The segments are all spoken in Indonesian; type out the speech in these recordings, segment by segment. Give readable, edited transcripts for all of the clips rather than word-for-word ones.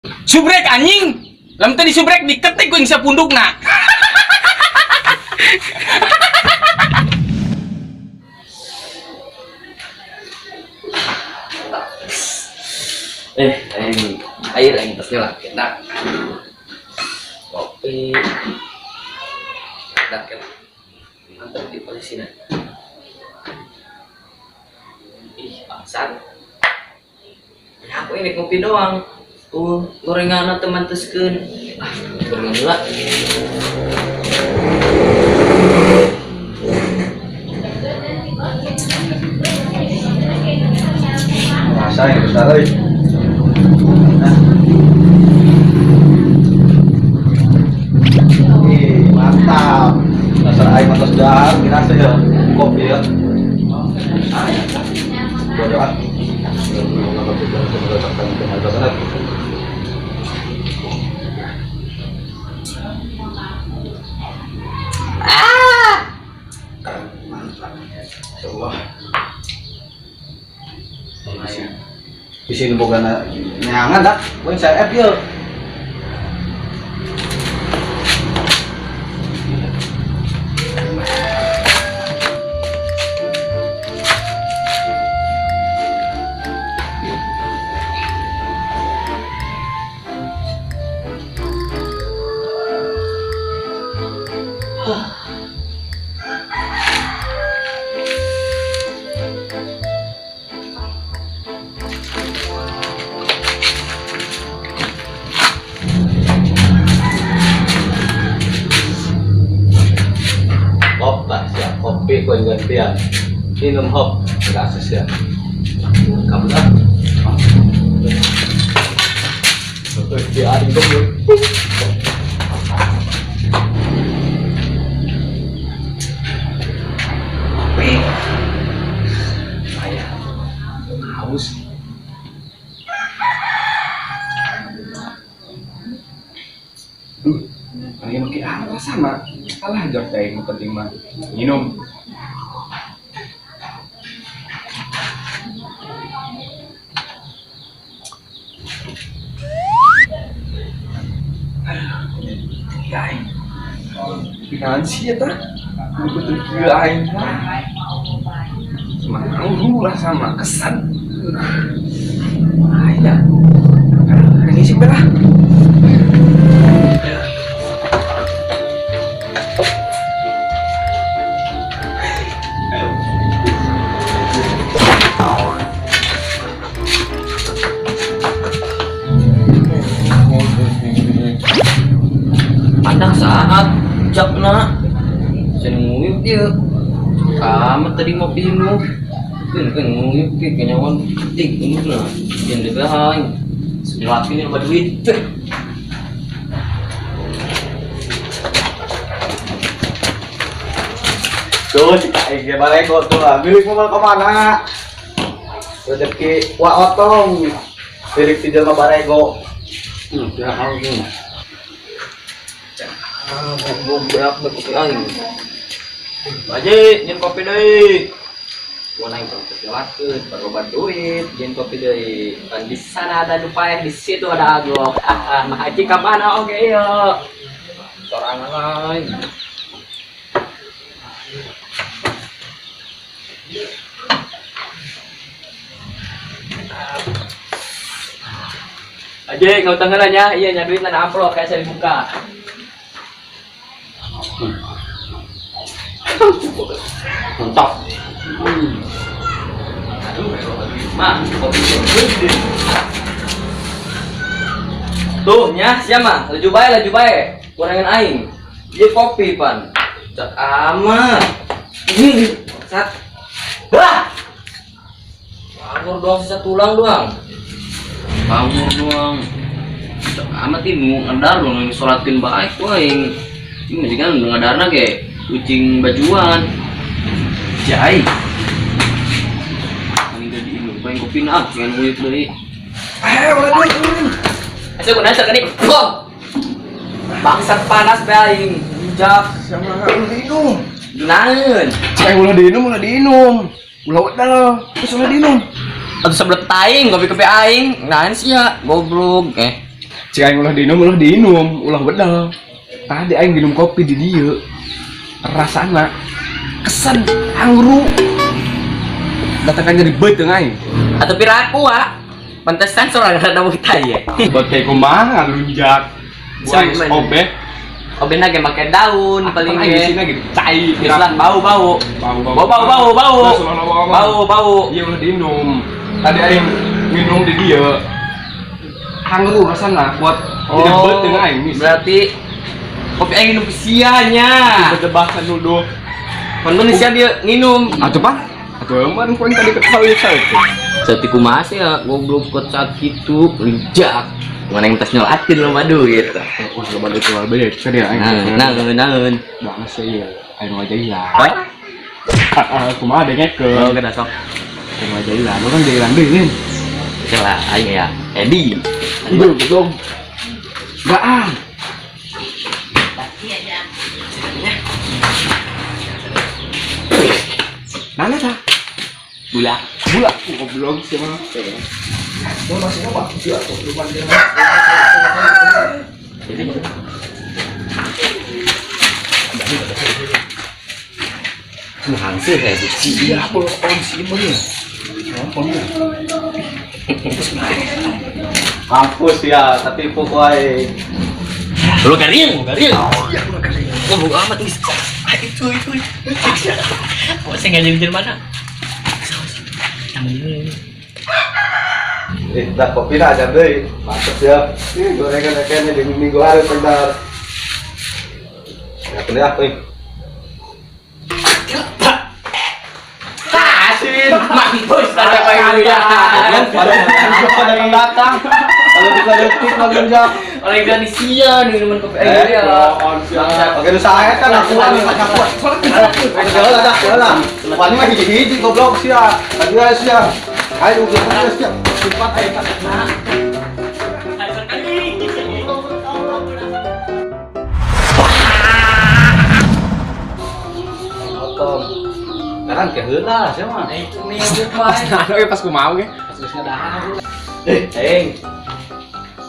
Subrek anjing. Lam tadi subrek diketik kuing sapundukna. Ini air yang tasnya lah, enak. Kopi, enak kan? Mantap di posisi nah. Ih, bangsat. Ya, aku ini kopi doang. Gorengan teman teskeun. Gorengan lah. Masa yang besar euy. Mantap. Dasar aing mah tos dahar, binasa ya. Kopi ya. Bodoh ah. Insyaallah. Di sini boga nyangan dah. Poin saya F ya. Hop tak siap kopi koin gantian minum hop nggak siap kamu dah dia ada itu kopi saya haus Ini makin apa sama? Kalah aja kayak yang penting mah minum. Aing. Finansi ya tah? Betul kira aing. Mau lah sama kesan. Ayo. Ini sih berah. Anak saat jakna senuyuk dia kamu tadi mau pindah kan nguyuk ke kenyawan ketik ini lah yang lebih high sebelah ini lebih duit tuh si kain gimana kok tuh lah milik mau kemana rezeki wa otong milik si jelma barego udah hal belum berapa kopi aing Baji, nyen kopi deui. Gua naik kopi lakeun, barobat duit, nyen kopi deui. Kan di sana ada Dupaeh, di situ ada Agok. Mah haji ka mana oge ieu? Sorangan lain. Aje, kau tenggelan ya, iya nya duit na amplop kayak saya dibuka. Mantap. Mah, kopi gede. Tuh nya, siapa? Laju bae. Kurangan aing. Ieu kopi pan. Cak amat. Ini sat. Bah. Pamur doang sisa tulang doang. Pamur doang. Cak amat ini ngedar dong sholatin baik ku aing. Ini masih kan ngadarna ge kucing bajuan. Jai. Ini jadi minum paling kopi nak jangan nguyuk deui. boleh duit Asa guna asa kani. Bangsat panas bae aing. Jak sama ulah diinum naeun. ulah diinum ulah wedal terus ulah diinum Atuh sebelah taing kopi-kopi aing. Naon sih ya goblok Cik aing ulah diinum, ulah bedel. Tadi aing minum kopi di dieu. Rasana kesan angru. Datang jadi ribet dengan aing. Atau pira aku pantesan seorang rada kita ya. Buat kayak kumaha lunjak. Buang obeh. Oben lagi pakai daun paling di sini lagi cai. Islah bau. Bau. Iya ulah diinum. Tadi aing minum di dieu. Angru rasana buat ribet dengan aing. Berarti kopi aing minum sianya. Berdebakan dulu. Pan sia dia nginum. Atuh Pak. Atuh emang poin tadi ketahui saya. Setiku masih ya goblok kot saat itu linjak. Mana yang tas nyolatin lo madu gitu. Oh, coba itu beda. Saya aing. Naon. Bang saya aing aja ya. Aku mah ada ngeke. Oh, kada sok. Aing aja ya. Lu kan jalan deui nih. Celah aing ya. Edi. Itu belum. Enggak. Mana ta? Gula. Belum sih mah. Mau masih apa? Iya, belum dia. Hansel kayak gitu. Iya, kalau on sih bener. Mampus ya, tapi pokoknya Lu garing. Iya, lu garing. Ngomong amat nih. Itu. Kok saya ngajarin di mana? dah kopi lah aja deh, mantep ya. Ini gorengan di minggu hari benar. Ya pilih apa ini? Mampus ada apa yang ya? Ada yang datang. Kalau kita detik mengunjak. Oleh Indonesia nih teman kopi aja ya. Oke, lu saya kan aku kan kuat. Jalan. Paling lagi hiji goblok sih ya. Tadi sih ya. Ayo udah sih. Cepat ayo. Sekarang kayak heula sih mah. Pas ku mau ge.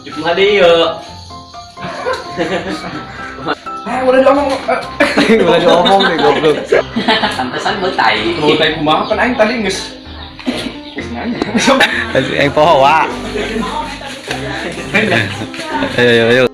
Cuma dia. Udah diomong. Udah diomong nih goblok. Pantesan betai. Mau tanya kumaha kan aing tadi geus nanya. Yang poho wa. Ayo.